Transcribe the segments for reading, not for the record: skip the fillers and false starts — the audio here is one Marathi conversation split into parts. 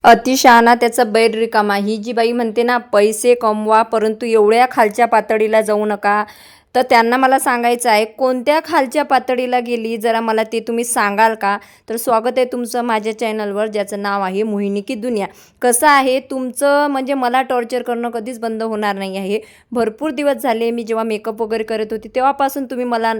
अतिशहाणा त्याचा बैल रिकामा. ही जी बाई म्हणते ना, पैसे कमवा परंतु एवढ्या खालच्या पातळीला जाऊ नका. तर त्यांना मला सांगायचं आहे, कोणत्या खालच्या पातळीला गेली जरा मला ते तुम्ही सांगाल का? तर स्वागत आहे तुमचं माझ्या चॅनलवर, ज्याचं नाव आहे मोहिनी की दुनिया. कसं आहे तुमचं, म्हणजे मला टॉर्चर करणं कधीच बंद होणार नाही आहे. भरपूर दिवस झाले मी जेव्हा मेकअप वगैरे करत होती तेव्हापासून तुम्ही मला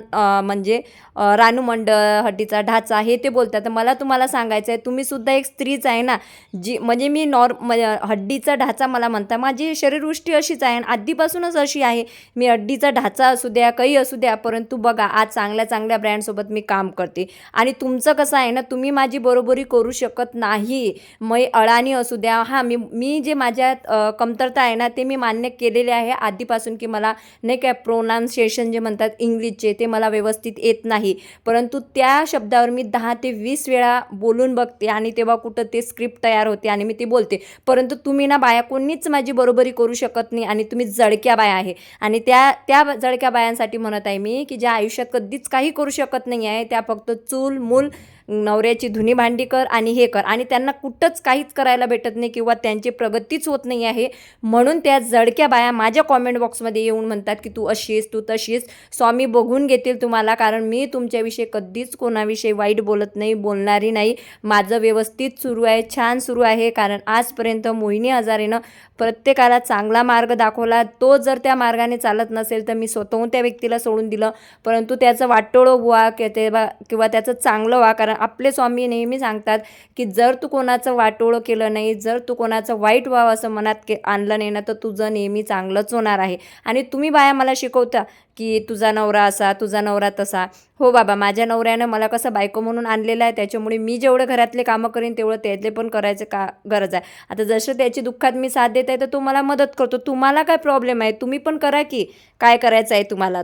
म्हणजे रानू मंडळ, हड्डीचा ढाचा हे ते बोलता. तर मला तुम्हाला सांगायचं आहे, तुम्हीसुद्धा एक स्त्रीच आहे ना, जी म्हणजे मी हड्डीचा ढाचा मला म्हणता. माझी शरीरवृष्टी अशीच आहे आणि आधीपासूनच अशी आहे. मी हड्डीचा ढाचा असू द्या, काही असू द्या, परंतु बघा आज चांगल्या चांगल्या ब्रँडसोबत मी काम करते. आणि तुमचं कसं आहे ना, तुम्ही माझी बरोबरी करू शकत नाही. मग अडाणी असू द्या, हां मी जे माझ्यात कमतरता आहे ना ते मी मान्य केलेले आहे आधीपासून, की मला नाही काय प्रोनाऊन्सिएशन जे म्हणतात इंग्लिशचे ते मला व्यवस्थित येत नाही. परंतु त्या शब्दावर मी 10 ते 20 वेळा बोलून बघते आणि तेव्हा कुठं ते स्क्रिप्ट तयार होते आणि मी ते बोलते. परंतु तुम्ही ना बाया कोणीच माझी बरोबरी करू शकत नाही आणि तुम्ही जळक्या बाया आहे. आणि त्या त्या जळक्या बायांसाठी म्हणत आहे मी, की ज्या आयुष्यात कधीच काही करू शकत नाही आहे, त्या फक्त चूल मूल नवऱ्याची धुनी भांडी कर आणि हे कर, आणि त्यांना कुठंच काहीच करायला भेटत नाही किंवा त्यांची प्रगतीच होत नाही आहे. म्हणून त्या जडक्या बाया माझ्या कॉमेंट बॉक्समध्ये येऊन म्हणतात की तू अशीस तू तशीस. स्वामी बघून घेतील तुम्हाला, कारण मी तुमच्याविषयी कधीच कोणाविषयी वाईट बोलत नाही, बोलणारी नाही. माझं व्यवस्थित सुरू आहे, छान सुरू आहे. कारण आजपर्यंत मोहिनी हजारेनं प्रत्येकाला चांगला मार्ग दाखवला. तो जर त्या मार्गाने चालत नसेल तर मी स्वतःहून त्या व्यक्तीला सोडून दिलं. परंतु त्याचं वाटोळं व्हा किंवा त्याचं चांगलं व्हा. कारण आपले स्वामी नेहमी सांगतात की जर तू कोणाचं वाटोळं केलं नाही, जर तू कोणाचं वाईट व्हावं असं मनात आणलं नाही ना, तर तुझं नेहमी चांगलंच होणार आहे. आणि तुम्ही बाया मला शिकवता की तुझा नवरा असा, तुझा नवरा तसा. हो बाबा, माझ्या नवऱ्यानं मला कसं बायको म्हणून आणलेलं आहे, त्याच्यामुळे मी जेवढं घरातले कामं करीन तेवढं त्यातले पण करायचं का गरज आहे. आता जसं त्याची दुःखात मी साथ देत आहे तर तो मला मदत करतो. तुम्हाला काय प्रॉब्लेम आहे, तुम्ही पण करा की काय करायचं आहे तुम्हाला.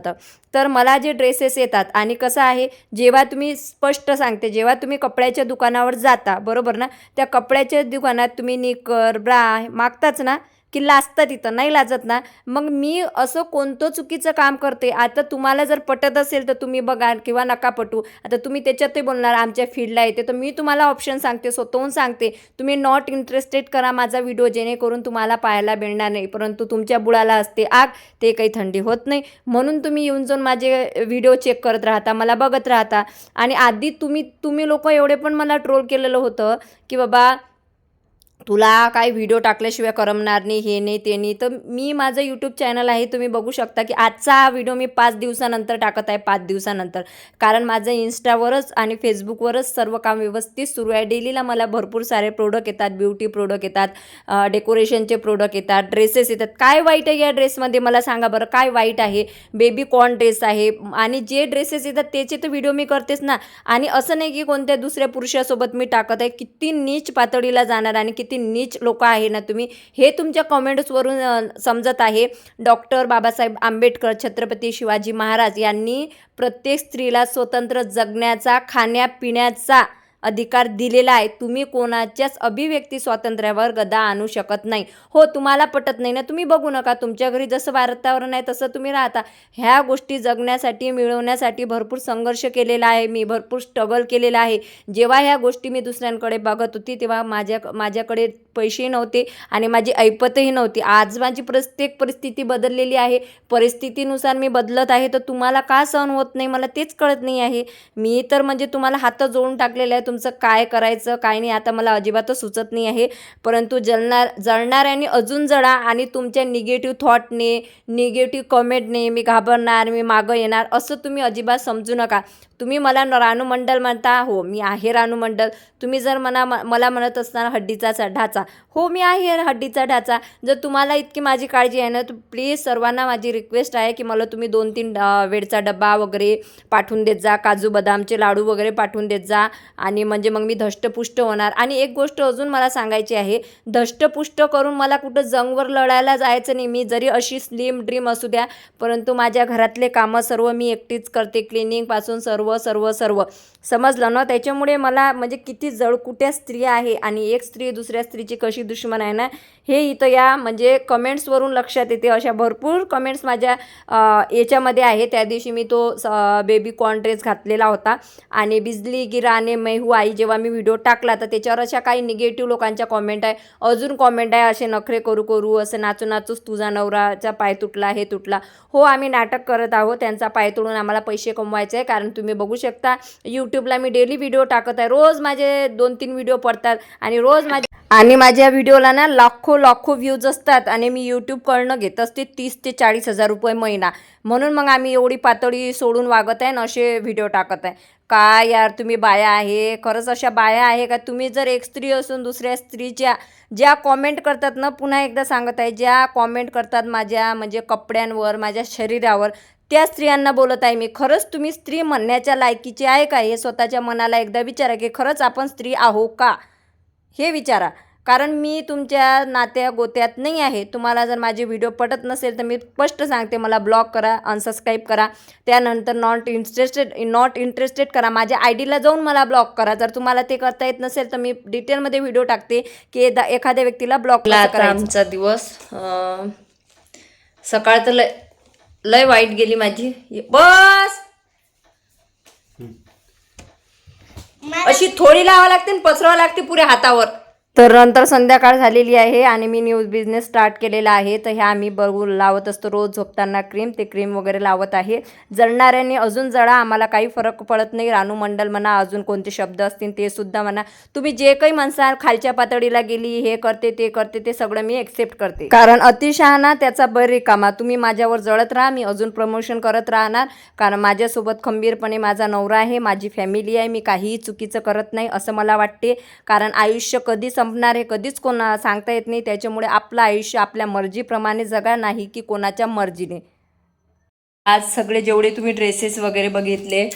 तर मला जे ड्रेसेस येतात, आणि कसं आहे जेव्हा तुम्ही स्पष्ट सांगते, जेव्हा तुम्ही कपड्याच्या दुकानावर जाता बरोबर ना, त्या कपड्याच्या दुकानात तुम्ही निकर ब्रा मागताच ना, की लाजता तिथं नाही लाजत ना. मग मी असं कोणतं चुकीचं काम करते. आता तुम्हाला जर पटत असेल तर तुम्ही बघा किंवा नका पटू. आता तुम्ही त्याच्यातही बोलणार आमच्या फील्डला येते, तर मी तुम्हाला ऑप्शन सांगते, स्वतःहून सांगते, तुम्ही नॉट इंटरेस्टेड करा माझा व्हिडिओ, जेणेकरून तुम्हाला पाहायला मिळणार नाही. परंतु तुमच्या बुडाला असते आग, ते काही थंडी होत नाही. म्हणून तुम्ही येऊन जाऊन माझे व्हिडिओ चेक करत राहता, मला बघत राहता. आणि आधी तुम्ही लोक एवढे पण मला ट्रोल केलेलं होतं की बाबा तुला काय व्हिडिओ टाकल्याशिवाय करमणार नाही, हे नाही ते नाही. तर मी माझं यूट्यूब चॅनल आहे, तुम्ही बघू शकता की आजचा हा व्हिडिओ मी 5 दिवसानंतर टाकत आहे, 5 दिवसानंतर. कारण माझं इंस्टावरच आणि फेसबुकवरच सर्व काम व्यवस्थित सुरू आहे. डेलीला मला भरपूर सारे प्रोडक्ट येतात, ब्युटी प्रोडक्ट येतात, डेकोरेशनचे प्रोडक्ट येतात, ड्रेसेस येतात. काय वाईट आहे या ड्रेसमध्ये मला सांगा बरं, काय वाईट आहे? बेबी कॉर्न ड्रेस आहे, आणि जे ड्रेसेस येतात त्याचे तर व्हिडिओ मी करतेच ना. आणि असं नाही की कोणत्या दुसऱ्या पुरुषासोबत मी टाकत आहे. किती नीच पातळीला जाणार आणि किती नीच लोक आहे ना तुम्ही, हे तुमच्या कमेंट्सवरून समजत आहे. डॉक्टर बाबासाहेब आंबेडकर, छत्रपती शिवाजी महाराज यांनी प्रत्येक स्त्रीला स्वतंत्र जगण्याचा, खाण्यापिण्याचा अधिकार दिलेला आहे. तुम्ही कोणाच्याच अभिव्यक्ती स्वातंत्र्यावर गदा आणू शकत नाही. हो, तुम्हाला पटत नाही ना, तुम्ही बघू नका. तुमच्या घरी जसं वातावरण आहे तसं तुम्ही राहता. ह्या गोष्टी जगण्यासाठी, मिळवण्यासाठी भरपूर संघर्ष केलेला आहे मी, भरपूर स्ट्रगल केलेला आहे. जेव्हा ह्या गोष्टी मी दुसऱ्यांकडे बघत होती तेव्हा माझ्याकडे पैसे नव्हते आणि माझी ऐपतही नव्हती. आज माझी प्रत्येक परिस्थिती बदललेली आहे. परिस्थितीनुसार मी बदलत आहे. तर तुम्हाला का सहन होत नाही मला तेच कळत नाही आहे. मी तर म्हणजे तुम्हाला हात जोडून टाकलेलं आहे, तुमचं काय करायचं काय नाही आता मला अजिबातच सुचत नाही आहे. परंतु जळणाऱ्यांनी अजून जळा, आणि तुमच्या निगेटिव्ह थॉटने, निगेटिव्ह कमेंटने मी घाबरणार, मी मागं येणार असं तुम्ही अजिबात समजू नका. तुम्ही मला रानू मंडल म्हणता, हो मी आहे रानू मंडल. तुम्ही जर मला म्हणत असणार हड्डीचा ढाचा, हो मी आहे हड्डीचा ढाचा. जर तुम्हाला इतकी माझी काळजी आहे ना, तर प्लीज सर्वांना माझी रिक्वेस्ट आहे की मला तुम्ही 2-3 वेळचा डब्बा वगैरे पाठवून देत जा, काजू बदामचे लाडू वगैरे पाठवून देत जा, आणि म्हणजे मग मी धष्टपुष्ट होणार. आणि एक गोष्ट अजून मला सांगायची आहे, धष्टपुष्ट करून मला कुठं जंगवर लढायला जायचं नाही. मी जरी अशी स्लिम ड्रीम असू द्या, परंतु माझ्या घरातले कामं सर्व मी एकटीच करते, क्लिनिंगपासून सर्व समजलं ना. त्याच्यामुळे मला म्हणजे किती जळकुट्या स्त्रिया आहे, आणि एक स्त्री दुसऱ्या स्त्रीचे आमची कशी दुश्मन आहे ना, हे इथं या म्हणजे कमेंट्सवरून लक्षात येते. अशा भरपूर कमेंट्स माझ्या याच्यामध्ये आहे. त्या दिवशी मी तो बेबी कॉर्न ड्रेस घातलेला होता आणि बिजली गिराने मैं हूँ आई जेव्हा मी व्हिडिओ टाकला तर त्याच्यावर अशा काही निगेटिव्ह लोकांच्या कॉमेंट आहे. अजून कॉमेंट आहे, असे नखरे करू करू, असं नाचू नाचूच तुझा नवराचा पाय तुटला, हे तुटला. हो, आम्ही नाटक करत आहोत. त्यांचा पाय तोडून आम्हाला पैसे कमवायचे आहे. कारण तुम्ही बघू शकता यूट्यूबला मी डेली व्हिडिओ टाकत आहे. रोज माझे 2-3 व्हिडिओ पडतात आणि रोज माझ्या व्हिडिओला ना लाखो व्ह्यूज असतात आणि मी यूट्यूबकडनं घेत असते 30,000 ते 40,000 रुपये महिना. म्हणून मग आम्ही एवढी पातळी सोडून वागत आहे आणि असे व्हिडिओ टाकत आहे. काय यार तुम्ही बाया आहे, खरंच अशा बाया आहे का? तुम्ही जर एक स्त्री असून दुसऱ्या स्त्रीच्या ज्या कॉमेंट करतात ना, पुन्हा एकदा सांगत आहे, ज्या कॉमेंट करतात माझ्या म्हणजे कपड्यांवर, माझ्या शरीरावर, त्या स्त्रियांना बोलत आहे मी. खरंच तुम्ही स्त्री म्हणण्याच्या लायकीचे आहे का? हे स्वतःच्या मनाला एकदा विचारा की खरंच आपण स्त्री आहो का, हे विचारा. कारण मी तुमच्या नात्या गोत्यात नाही आहे. तुम्हाला जर माझे व्हिडिओ पटत नसेल तर मी स्पष्ट सांगते, मला ब्लॉक करा, अनसबस्क्राईब करा, त्यानंतर नॉट इंटरेस्टेड करा. माझ्या आयडीला जाऊन मला ब्लॉक करा. जर तुम्हाला ते करता येत नसेल तर मी डिटेलमध्ये व्हिडिओ टाकते की एखाद्या व्यक्तीला ब्लॉक कसं करायचं. आमचा दिवस सकाळ तर लय वाईट गेली माझी. बस अशी थोडी लावावं लागते आणि पसरावं लागते पुऱ्या हातावर. तर नंतर संध्याकाळ झालेली आहे आणि मी न्यूज बिझनेस स्टार्ट केलेला आहे. तर ह्या आम्ही बघू लावत असतो रोज झोपताना क्रीम, ते क्रीम वगैरे लावत आहे. जळणाऱ्याने अजून जळा, आम्हाला काही फरक पडत नाही. रानू मंडल म्हणा, अजून कोणते शब्द असतील ते सुद्धा म्हणा, तुम्ही जे काही म्हणसाल खालच्या पातळीला गेली, हे करते ते करते, ते सगळं मी एक्सेप्ट करते. कारण अतिशहाणा त्याचा बैर रिकामा. तुम्ही माझ्यावर जळत राहा, मी अजून प्रमोशन करत राहणार. कारण माझ्यासोबत खंबीरपणे माझा नवरा आहे, माझी फॅमिली आहे, मी काहीही चुकीचं करत नाही असं मला वाटते. कारण आयुष्य कधी संपणार हे कधीच कोणा सांगता येत नाही. त्याच्यामुळे आपलं आयुष्य आपल्या मर्जीप्रमाणे जगा, नाही की कोणाच्या मर्जीने. आज सगळे जेवढे तुम्ही ड्रेसेस वगैरे बघितले,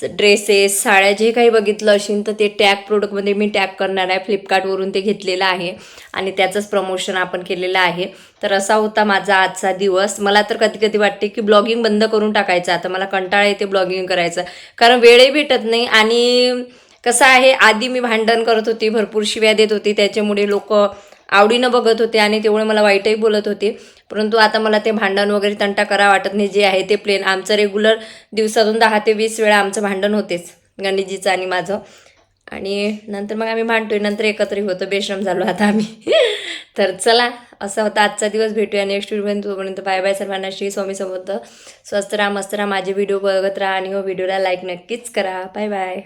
ड्रेसेस, साड्या, जे काही बघितलं असेल तर ते टॅग प्रोडक्टमध्ये मी टॅग करणार आहे. फ्लिपकार्टवरून ते घेतलेलं आहे आणि त्याचंच प्रमोशन आपण केलेलं आहे. तर असा होता माझा आजचा दिवस. मला तर कधी कधी वाटते की ब्लॉगिंग बंद करून टाकायचं. आता मला कंटाळा येते ब्लॉगिंग करायचं, कारण वेळही भेटत नाही. आणि कसं आहे, आधी मी भांडण करत होती, भरपूर शिव्या देत होती, त्याच्यामुळे लोक आवडीनं बघत होते आणि तेवढे मला वाईटही बोलत होते. परंतु आता मला ते भांडण वगैरे तंटा करा वाटत नाही. जे आहे ते प्लेन आमचं रेग्युलर दिवसातून 10 ते 20 वेळा आमचं भांडण होतेच, गणेशजीचं आणि माझं. आणि नंतर मग आम्ही भांडतोय, नंतर एकत्रही होतो. बेश्रम झालो आता आम्ही. तर चला, असा होता आजचा दिवस. भेटूया नेक्स्ट व्हिडिओ. तोपर्यंत बाय बाय सर्वांना. श्री स्वामी समर्थ. स्वस्त राहा, मस्त राहा. माझे व्हिडिओ बघत राहा आणि हो व्हिडिओला लाईक नक्कीच करा. Bye bye.